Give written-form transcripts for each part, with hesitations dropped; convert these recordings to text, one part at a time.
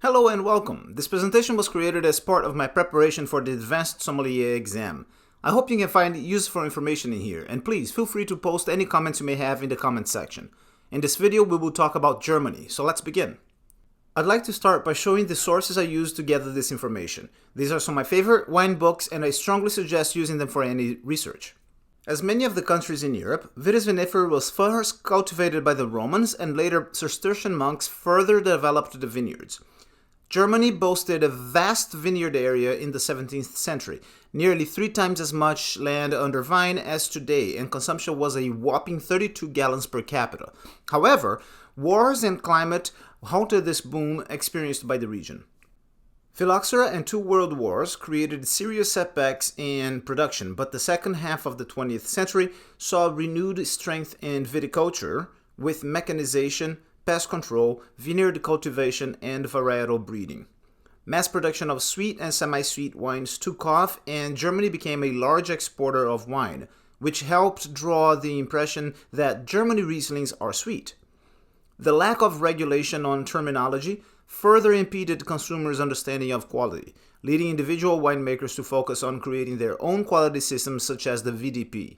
Hello and welcome. This presentation was created as part of my preparation for the Advanced Sommelier exam. I hope you can find useful information in here, and please feel free to post any comments you may have in the comments section. In this video, we will talk about Germany, so let's begin. I'd like to start by showing the sources I used to gather this information. These are some of my favorite wine books, and I strongly suggest using them for any research. As many of the countries in Europe, Vitis vinifera was first cultivated by the Romans, and later Cistercian monks further developed the vineyards. Germany boasted a vast vineyard area in the 17th century, nearly 3 times as much land under vine as today, and consumption was a whopping 32 gallons per capita. However, wars and climate halted this boom experienced by the region. Phylloxera and 2 world wars created serious setbacks in production, but the second half of the 20th century saw renewed strength in viticulture with mechanization, pest control, vineyard cultivation, and varietal breeding. Mass production of sweet and semi-sweet wines took off, and Germany became a large exporter of wine, which helped draw the impression that Germany Rieslings are sweet. The lack of regulation on terminology further impeded consumers' understanding of quality, leading individual winemakers to focus on creating their own quality systems such as the VDP.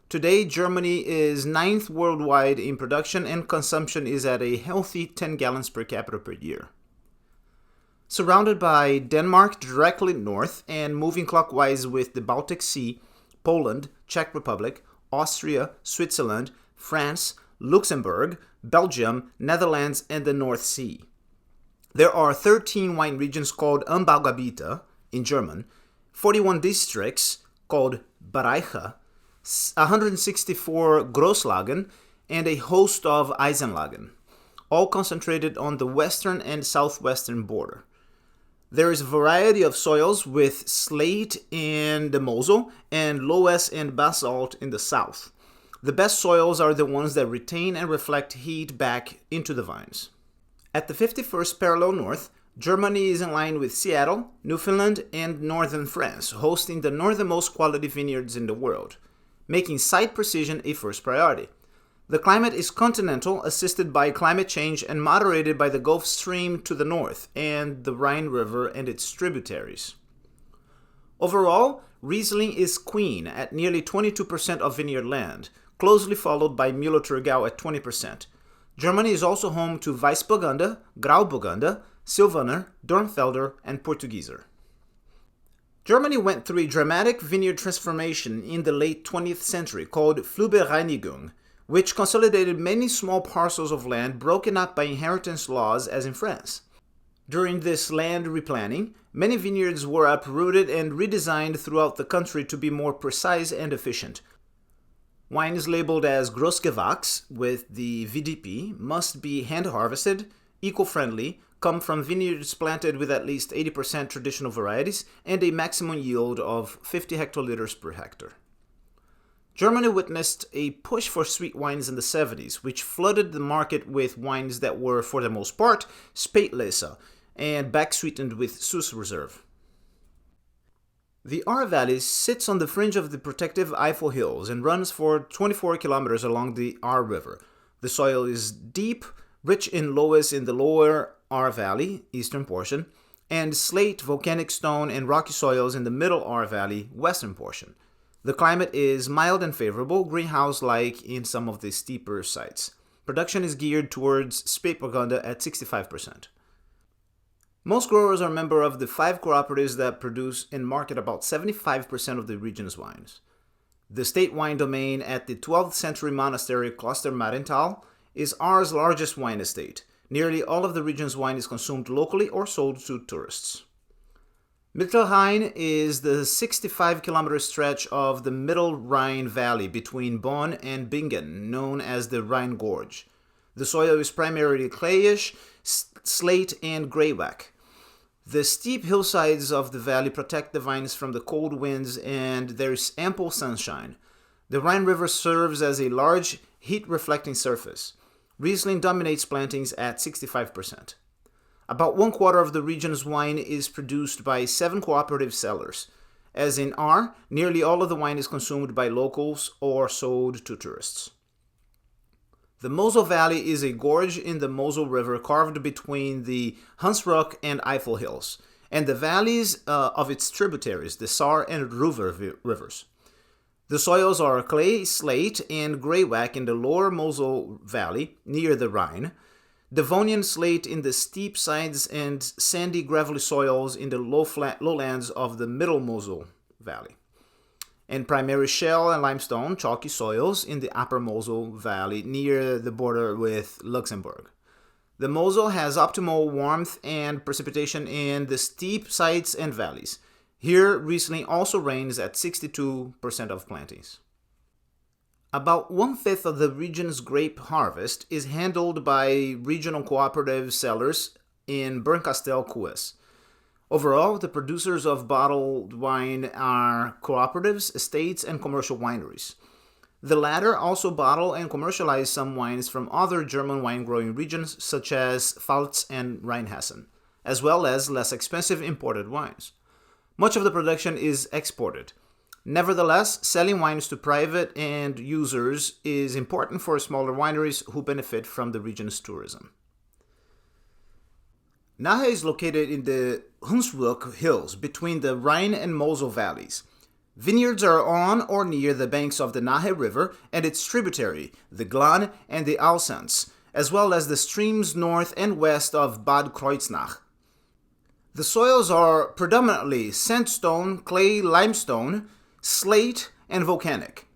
Today, Germany is 9th worldwide in production, and consumption is at a healthy 10 gallons per capita per year. Surrounded by Denmark directly north and moving clockwise with the Baltic Sea, Poland, Czech Republic, Austria, Switzerland, France, Luxembourg, Belgium, Netherlands, and the North Sea. There are 13 wine regions called Anbaugebiete in German, 41 districts called Bereiche, 164 Grosslagen, and a host of Eisenlagen, all concentrated on the western and southwestern border. There is a variety of soils with slate in the Mosel and loess and basalt in the south. The best soils are the ones that retain and reflect heat back into the vines. At the 51st parallel north, Germany is in line with Seattle, Newfoundland, and northern France, hosting the northernmost quality vineyards in the world, making site precision a first priority. The climate is continental, assisted by climate change and moderated by the Gulf Stream to the north and the Rhine River and its tributaries. Overall, Riesling is queen at nearly 22% of vineyard land, closely followed by Müller-Thurgau at 20%. Germany is also home to Weißburgunder, Grauburgunder, Silvaner, Dornfelder, and Portugieser. Germany went through a dramatic vineyard transformation in the late 20th century called Flurbereinigung, which consolidated many small parcels of land broken up by inheritance laws as in France. During this land replanning, many vineyards were uprooted and redesigned throughout the country to be more precise and efficient. Wines labeled as Grossgewachs with the VDP must be hand-harvested, eco-friendly, come from vineyards planted with at least 80% traditional varieties, and a maximum yield of 50 hectoliters per hectare. Germany witnessed a push for sweet wines in the 70s, which flooded the market with wines that were, for the most part, Spätlese and back-sweetened with Süß Reserve. The Ahr Valley sits on the fringe of the protective Eifel Hills and runs for 24 kilometers along the Ahr River. The soil is deep, rich in loess in the lower Ahr Valley, eastern portion, and slate, volcanic stone, and rocky soils in the middle Ahr Valley, western portion. The climate is mild and favorable, greenhouse-like in some of the steeper sites. Production is geared towards Spätburgunder at 65%. Most growers are members of the 5 cooperatives that produce and market about 75% of the region's wines. The state wine domain at the 12th century monastery Kloster Marienthal is Ahr's largest wine estate. Nearly all of the region's wine is consumed locally or sold to tourists. Mittelrhein is the 65-kilometer stretch of the Mittelrhein Valley between Bonn and Bingen, known as the Rhine Gorge. The soil is primarily clayish, slate, and greywack. The steep hillsides of the valley protect the vines from the cold winds, and there is ample sunshine. The Rhine River serves as a large heat-reflecting surface. Riesling dominates plantings at 65%. About 1/4 of the region's wine is produced by 7 cooperative sellers. As in Ahr, nearly all of the wine is consumed by locals or sold to tourists. The Mosel Valley is a gorge in the Mosel River carved between the Hunsrück and Eifel Hills, and the valleys of its tributaries, the Saar and Ruhr rivers. The soils are clay, slate, and grey-whack in the lower Mosel Valley, near the Rhine, Devonian slate in the steep sides, and sandy, gravelly soils in the lowlands of the Middle Mosel Valley, and primary shale and limestone, chalky soils in the Upper Mosel Valley, near the border with Luxembourg. The Mosel has optimal warmth and precipitation in the steep sides and valleys. Here, recently also rains at 62% of plantings. About 1/5 of the region's grape harvest is handled by regional cooperative sellers in Bernkastel-Kues. Overall, the producers of bottled wine are cooperatives, estates, and commercial wineries. The latter also bottle and commercialize some wines from other German wine-growing regions such as Pfalz and Rhinehessen, as well as less expensive imported wines. Much of the production is exported. Nevertheless, selling wines to private end users is important for smaller wineries who benefit from the region's tourism. Nahe is located in the Hunsrück hills between the Rhine and Mosel valleys. Vineyards are on or near the banks of the Nahe River and its tributary, the Glan and the Alsens, as well as the streams north and west of Bad Kreuznach. The soils are predominantly sandstone, clay, limestone, slate, and volcanic.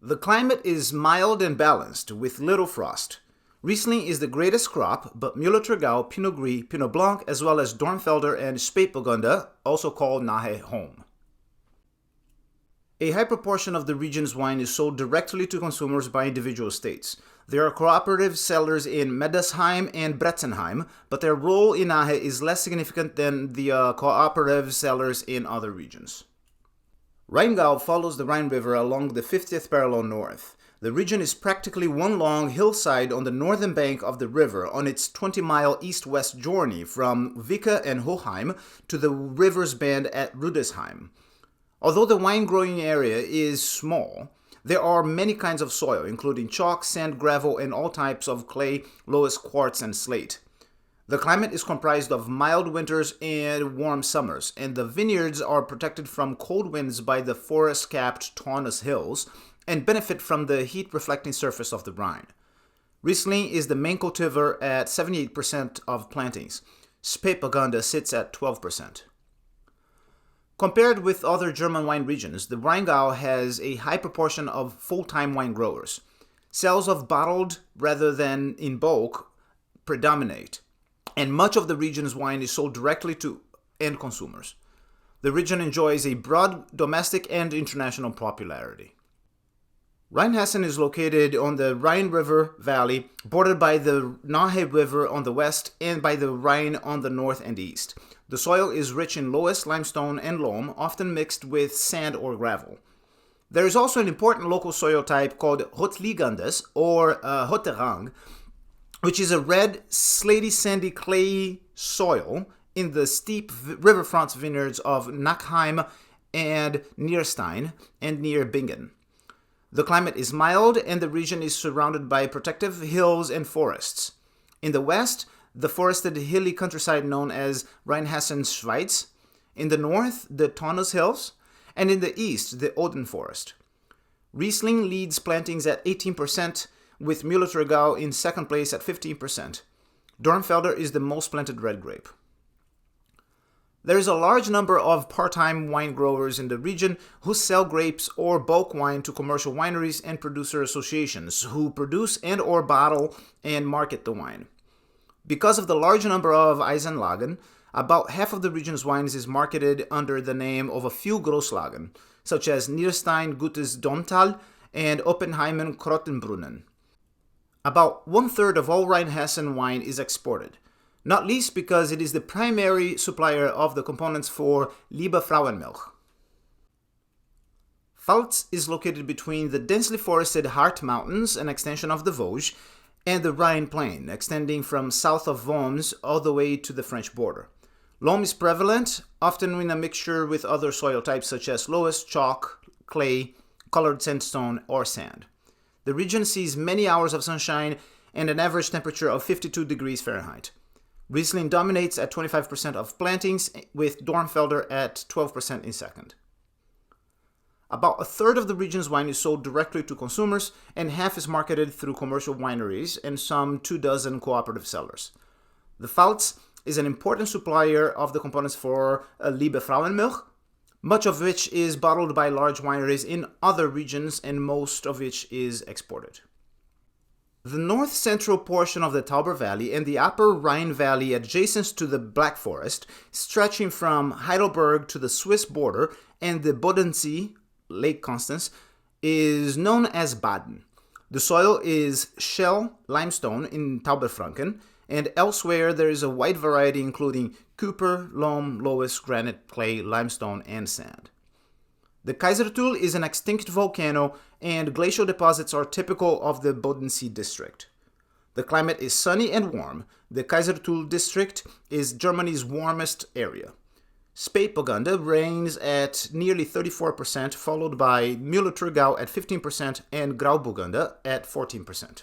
The climate is mild and balanced, with little frost. Riesling is the greatest crop, but Müller-Thurgau, Pinot Gris, Pinot Blanc, as well as Dornfelder and Spätburgunder also call Nahe home. A high proportion of the region's wine is sold directly to consumers by individual estates. There are cooperative sellers in Medesheim and Bretzenheim, but their role in Nahe is less significant than the cooperative sellers in other regions. Rheingau follows the Rhine River along the 50th parallel north. The region is practically one long hillside on the northern bank of the river on its 20-mile east-west journey from Vicke and Hochheim to the river's bend at Rüdesheim. Although the wine-growing area is small, there are many kinds of soil, including chalk, sand, gravel, and all types of clay, loess, quartz, and slate. The climate is comprised of mild winters and warm summers, and the vineyards are protected from cold winds by the forest-capped Taunus Hills and benefit from the heat-reflecting surface of the Rhine. Riesling is the main cultivar at 78% of plantings. Spätburgunder sits at 12%. Compared with other German wine regions, the Rheingau has a high proportion of full-time wine growers. Sales of bottled rather than in bulk predominate, and much of the region's wine is sold directly to end consumers. The region enjoys a broad domestic and international popularity. Rhinehessen is located on the Rhine River Valley, bordered by the Nahe River on the west and by the Rhine on the north and east. The soil is rich in loess, limestone, and loam, often mixed with sand or gravel. There is also an important local soil type called Rotliegerndes or Hotterrang, which is a red, slaty, sandy, clayey soil in the steep riverfront vineyards of Nachheim and Nierstein and near Bingen. The climate is mild and the region is surrounded by protective hills and forests. In the west, the forested hilly countryside known as Rheinhessen-Schweiz. In the north, the Taunus Hills, and in the east, the Oden Forest. Riesling leads plantings at 18%, with Müller-Thurgau in second place at 15%. Dornfelder is the most planted red grape. There is a large number of part-time wine growers in the region who sell grapes or bulk wine to commercial wineries and producer associations who produce and or bottle and market the wine. Because of the large number of Eisenlagen, about half of the region's wines is marketed under the name of a few Grosslagen, such as Nierstein Gutes Domtal and Oppenheimen Krottenbrunnen. About 1/3 of all Rhinehessen wine is exported, not least because it is the primary supplier of the components for Liebe Frauenmilch. Pfalz is located between the densely forested Hart Mountains, an extension of the Vosges, and the Rhine Plain, extending from south of Worms all the way to the French border. Loam is prevalent, often in a mixture with other soil types such as loess, chalk, clay, colored sandstone, or sand. The region sees many hours of sunshine and an average temperature of 52 degrees Fahrenheit. Riesling dominates at 25% of plantings, with Dornfelder at 12% in second. About a third of the region's wine is sold directly to consumers, and half is marketed through commercial wineries and some 24 cooperative sellers. The Pfalz is an important supplier of the components for Liebe Frauenmilch, much of which is bottled by large wineries in other regions and most of which is exported. The north-central portion of the Tauber Valley and the upper Rhine Valley adjacent to the Black Forest, stretching from Heidelberg to the Swiss border and the Bodensee, Lake Constance, is known as Baden. The soil is shell limestone in Tauberfranken, and elsewhere there is a wide variety including Cooper, loam, loess, granite, clay, limestone, and sand. The Kaiserstuhl is an extinct volcano, and glacial deposits are typical of the Bodensee district. The climate is sunny and warm. The Kaiserstuhl district is Germany's warmest area. Spätburgunder reigns at nearly 34%, followed by Müller-Thurgau at 15% and Grauburgunder at 14%.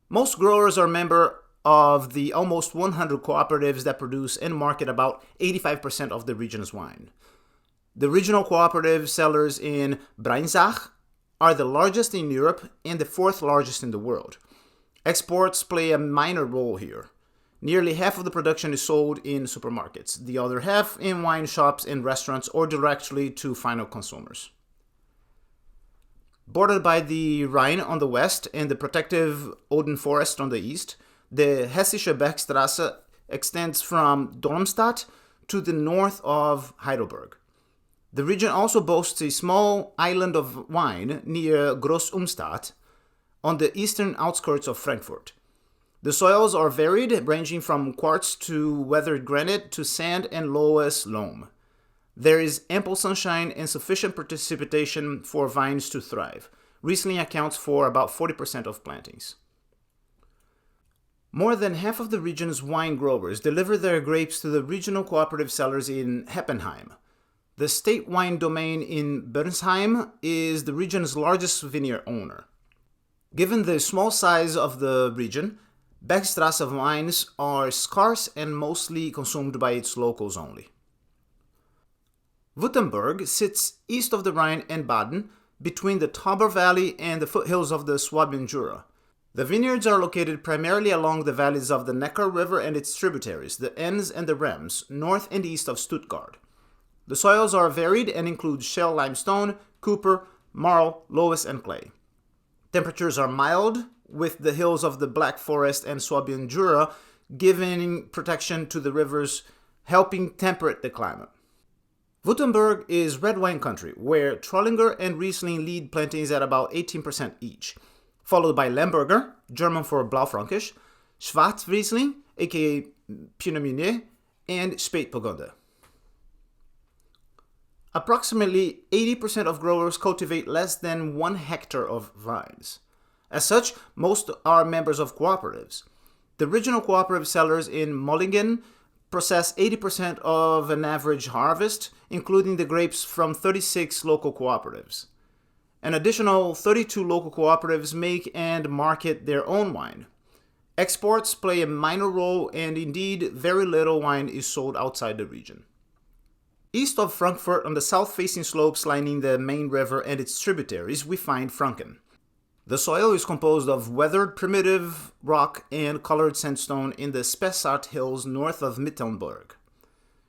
Most growers are members of the almost 100 cooperatives that produce and market about 85% of the region's wine. The regional cooperative sellers in Breisach are the largest in Europe and the fourth largest in the world. Exports play a minor role here. Nearly half of the production is sold in supermarkets, the other half in wine shops and restaurants or directly to final consumers. Bordered by the Rhine on the west and the protective Oden forest on the east, the Hessische Bergstraße extends from Darmstadt to the north of Heidelberg. The region also boasts a small island of wine near Groß-Umstadt on the eastern outskirts of Frankfurt. The soils are varied, ranging from quartz to weathered granite to sand and loess loam. There is ample sunshine and sufficient precipitation for vines to thrive. Riesling accounts for about 40% of plantings. More than half of the region's wine growers deliver their grapes to the regional cooperative sellers in Heppenheim. The state wine domain in Bernsheim is the region's largest vineyard owner. Given the small size of the region, Bergstraße wines are scarce and mostly consumed by its locals only. Württemberg sits east of the Rhine and Baden, between the Tauber Valley and the foothills of the Swabian Jura. The vineyards are located primarily along the valleys of the Neckar River and its tributaries, the Enns and the Rems, north and east of Stuttgart. The soils are varied and include shell limestone, Cooper, marl, loess, and clay. Temperatures are mild, with the hills of the Black Forest and Swabian Jura giving protection to the rivers, helping temperate the climate. Württemberg is red wine country, where Trollinger and Riesling lead plantings at about 18% each, followed by Lemberger, German for Blaufränkisch, Schwarzriesling, aka Pinot Meunier, and Spätburgunder. Approximately 80% of growers cultivate less than 1 hectare of vines. As such, most are members of cooperatives. The regional cooperative sellers in Mollingen process 80% of an average harvest, including the grapes from 36 local cooperatives. An additional 32 local cooperatives make and market their own wine. Exports play a minor role, and indeed, very little wine is sold outside the region. East of Frankfurt, on the south-facing slopes lining the main river and its tributaries, we find Franken. The soil is composed of weathered primitive rock and colored sandstone in the Spessart hills north of Mittelrhein.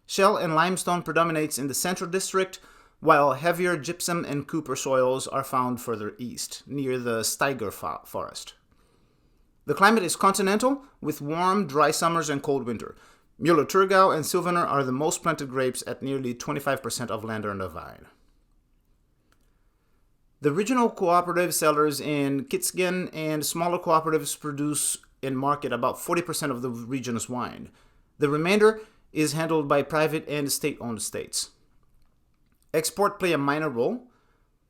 Shell and limestone predominates in the central district, while heavier gypsum and Cooper soils are found further east, near the Steiger forest. The climate is continental, with warm, dry summers and cold winter. Müller-Thurgau and Sylvaner are the most planted grapes at nearly 25% of land under vine. The regional cooperative sellers in Kitzingen and smaller cooperatives produce and market about 40% of the region's wine. The remainder is handled by private and state-owned estates. Export play a minor role.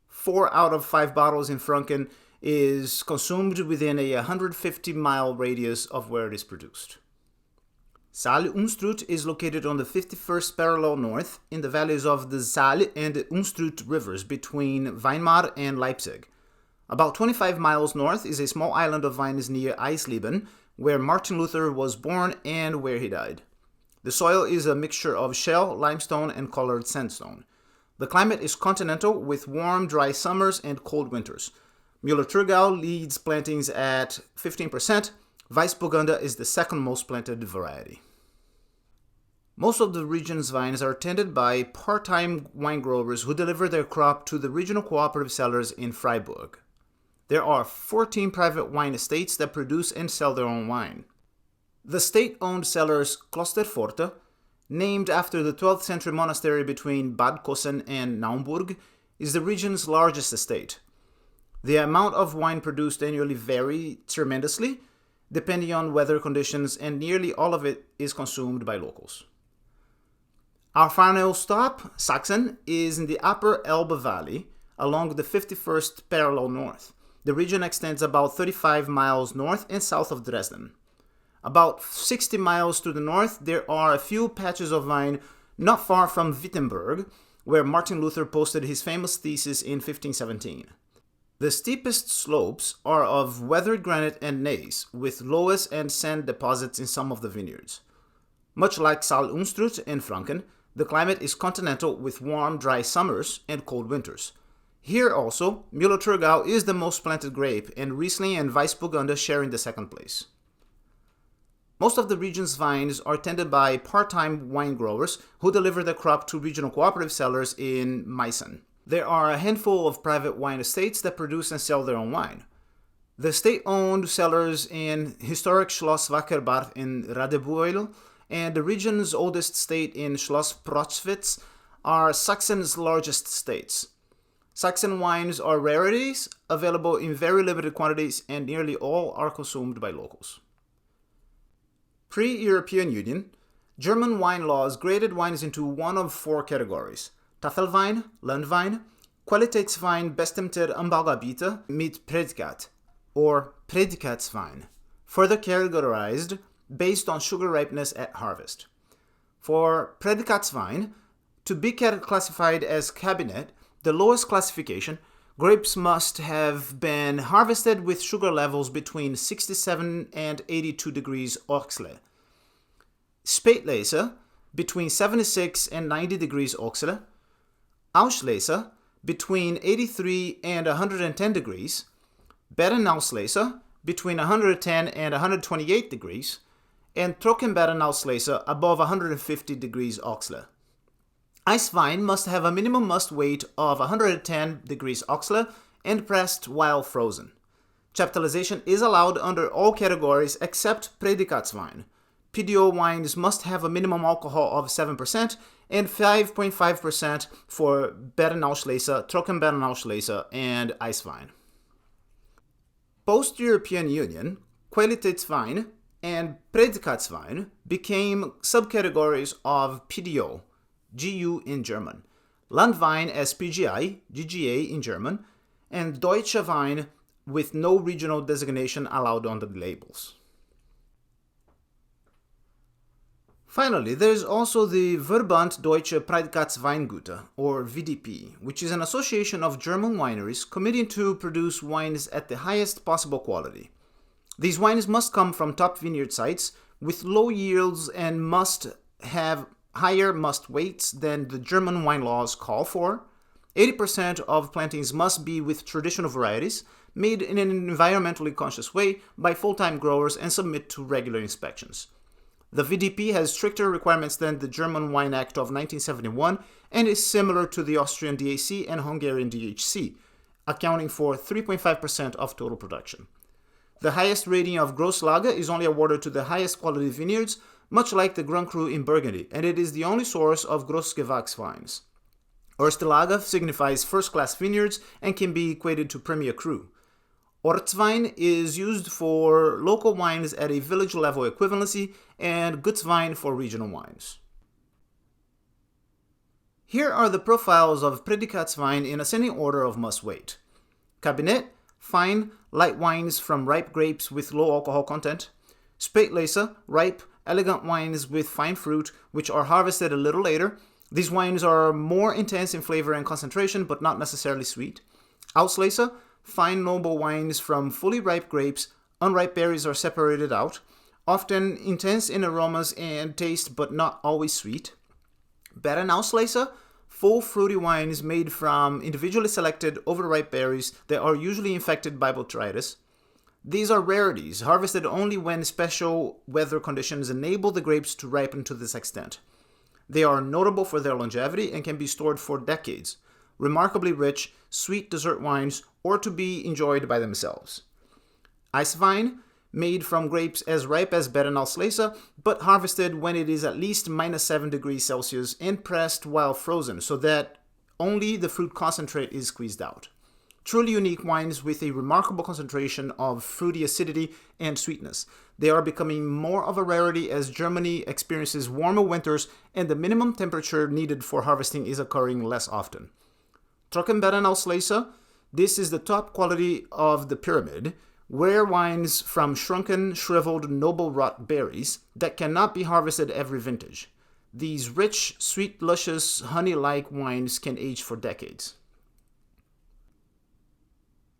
4 out of 5 bottles in Franken is consumed within a 150-mile radius of where it is produced. Saale-Unstrut is located on the 51st parallel north in the valleys of the Saale and the Unstrut rivers between Weimar and Leipzig. About 25 miles north is a small island of vines near Eisleben, where Martin Luther was born and where he died. The soil is a mixture of shale, limestone, and colored sandstone. The climate is continental with warm, dry summers and cold winters. Müller-Thurgau leads plantings at 15%. Weissburgunder is the second most planted variety. Most of the region's vines are tended by part-time wine growers who deliver their crop to the regional cooperative sellers in Freiburg. There are 14 private wine estates that produce and sell their own wine. The state-owned cellars Klosterpforte, named after the 12th century monastery between Bad Kösen and Naumburg, is the region's largest estate. The amount of wine produced annually varies tremendously, depending on weather conditions, and nearly all of it is consumed by locals. Our final stop, Sachsen, is in the upper Elbe Valley, along the 51st parallel north. The region extends about 35 miles north and south of Dresden. About 60 miles to the north, there are a few patches of vine not far from Wittenberg, where Martin Luther posted his famous thesis in 1517. The steepest slopes are of weathered granite and gneiss, with loess and sand deposits in some of the vineyards. Much like Saale-Unstrut and Franken, the climate is continental with warm, dry summers and cold winters. Here also, Müller-Thurgau is the most planted grape, and Riesling and Weissburgunder share in the second place. Most of the region's vines are tended by part-time wine growers who deliver their crop to regional cooperative sellers in Meissen. There are a handful of private wine estates that produce and sell their own wine. The state-owned cellars in historic Schloss Wackerbarth in Radebeul and the region's oldest estate in Schloss Protzwitz are Sachsen's largest estates. Saxon wines are rarities, available in very limited quantities, and nearly all are consumed by locals. Pre-European Union, German wine laws graded wines into one of four categories: Tafelwein, Landwein, Qualitätswein bestimmter Anbaugebiete mit Prädikat, or Prädikatswein, further categorized based on sugar ripeness at harvest. For Prädikatswein to be classified as Cabinet, the lowest classification, grapes must have been harvested with sugar levels between 67 and 82 degrees Oxle. Spätlese, between 76 and 90 degrees Oxle. Auslese, between 83 and 110 degrees. Beerenauslese, between 110 and 128 degrees. And Trockenbeerenauslese, above 150 degrees Oxle. Eiswein must have a minimum must weight of 110 degrees Oxle and pressed while frozen. Chaptalization is allowed under all categories except Prädikatswein. PDO wines must have a minimum alcohol of 7% and 5.5% for Beerenauslese, Trockenbeerenauslese, and Eiswein. Post-European Union, Qualitätswein and Prädikatswein became subcategories of PDO, GU in German, Landwein as PGI, GGA in German, and Deutsche Wein with no regional designation allowed on the labels. Finally, there is also the Verband Deutsche Prädikatsweingüter, or VDP, which is an association of German wineries committing to produce wines at the highest possible quality. These wines must come from top vineyard sites with low yields and must have higher must weights than the German wine laws call for. 80% of plantings must be with traditional varieties, made in an environmentally conscious way by full-time growers and submit to regular inspections. The VDP has stricter requirements than the German Wine Act of 1971 and is similar to the Austrian DAC and Hungarian DHC, accounting for 3.5% of total production. The highest rating of Gross Lager is only awarded to the highest quality vineyards, much like the Grand Cru in Burgundy, and it is the only source of Grossgewachs wines. Erste Lager signifies first-class vineyards and can be equated to Premier Cru. Ortswein is used for local wines at a village-level equivalency, and Gutswein for regional wines. Here are the profiles of Prädikatswein in ascending order of must-weight. Cabinet, fine, light wines from ripe grapes with low alcohol content. Spätlese, ripe, elegant wines with fine fruit, which are harvested a little later. These wines are more intense in flavor and concentration, but not necessarily sweet. Auslese, fine noble wines from fully ripe grapes. Unripe berries are separated out, often intense in aromas and taste but not always sweet. Baden Auslese, full fruity wines made from individually selected overripe berries that are usually infected by botrytis. These are rarities, harvested only when special weather conditions enable the grapes to ripen to this extent. They are notable for their longevity and can be stored for decades. Remarkably rich, sweet dessert wines, or to be enjoyed by themselves. Eiswein, made from grapes as ripe as Baden Auslese, but harvested when it is at least -7 degrees Celsius and pressed while frozen so that only the fruit concentrate is squeezed out. Truly unique wines with a remarkable concentration of fruity acidity and sweetness. They are becoming more of a rarity as Germany experiences warmer winters and the minimum temperature needed for harvesting is occurring less often. Trockenbaden Auslese, this is the top quality of the pyramid, rare wines from shrunken, shriveled, noble rot berries that cannot be harvested every vintage. These rich, sweet, luscious, honey-like wines can age for decades.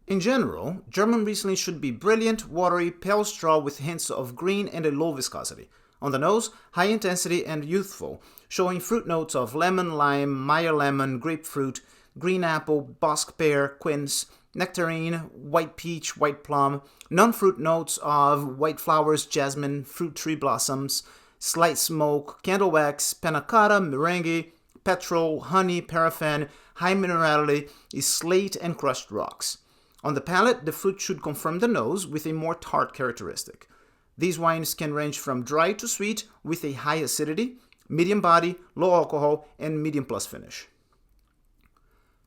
In general, German Riesling should be brilliant, watery, pale straw with hints of green and a low viscosity. On the nose, high intensity and youthful, showing fruit notes of lemon, lime, Meyer lemon, grapefruit, green apple, bosc pear, quince, nectarine, white peach, white plum, non-fruit notes of white flowers, jasmine, fruit tree blossoms, slight smoke, candle wax, panna cotta, meringue, petrol, honey, paraffin, high minerality, slate and crushed rocks. On the palate, the fruit should confirm the nose with a more tart characteristic. These wines can range from dry to sweet with a high acidity, medium body, low alcohol, and medium plus finish.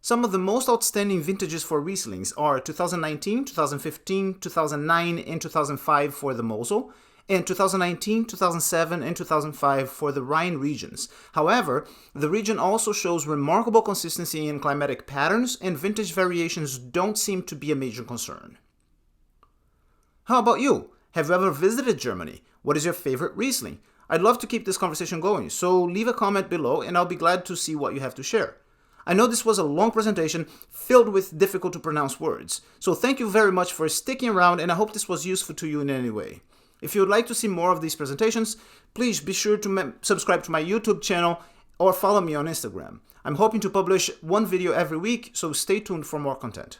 Some of the most outstanding vintages for Rieslings are 2019, 2015, 2009, and 2005 for the Mosel, and 2019, 2007, and 2005 for the Rhine regions. However, the region also shows remarkable consistency in climatic patterns, and vintage variations don't seem to be a major concern. How about you? Have you ever visited Germany? What is your favorite Riesling? I'd love to keep this conversation going, so leave a comment below and I'll be glad to see what you have to share. I know this was a long presentation filled with difficult to pronounce words, so thank you very much for sticking around and I hope this was useful to you in any way. If you would like to see more of these presentations, please be sure to subscribe to my YouTube channel or follow me on Instagram. I'm hoping to publish one video every week, so stay tuned for more content.